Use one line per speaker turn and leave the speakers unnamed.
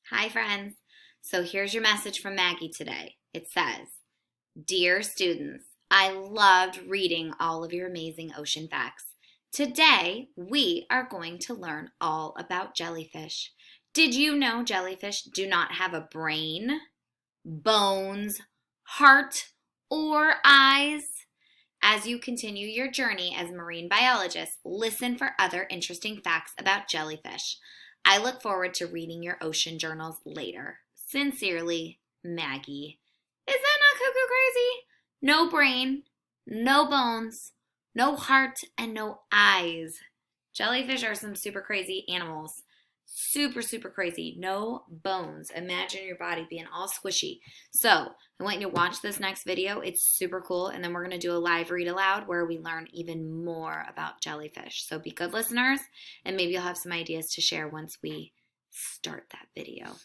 Hi, friends. So here's your message from Maggie today. It says, Dear students, I loved reading all of your amazing ocean facts. Today, we are going to learn all about jellyfish. Did you know jellyfish do not have a brain, bones, heart, or eyes? As you continue your journey as marine biologists, listen for other interesting facts about jellyfish. I look forward to reading your ocean journals later. Sincerely, Maggie. Is that not cuckoo crazy? No brain, no bones, no heart, and no eyes. Jellyfish are some super crazy animals. Super, super crazy. No bones. Imagine your body being all squishy. So, I want you to watch this next video. It's super cool. And then we're going to do a live read aloud where we learn even more about jellyfish. So be good listeners, and maybe you'll have some ideas to share once we start that video.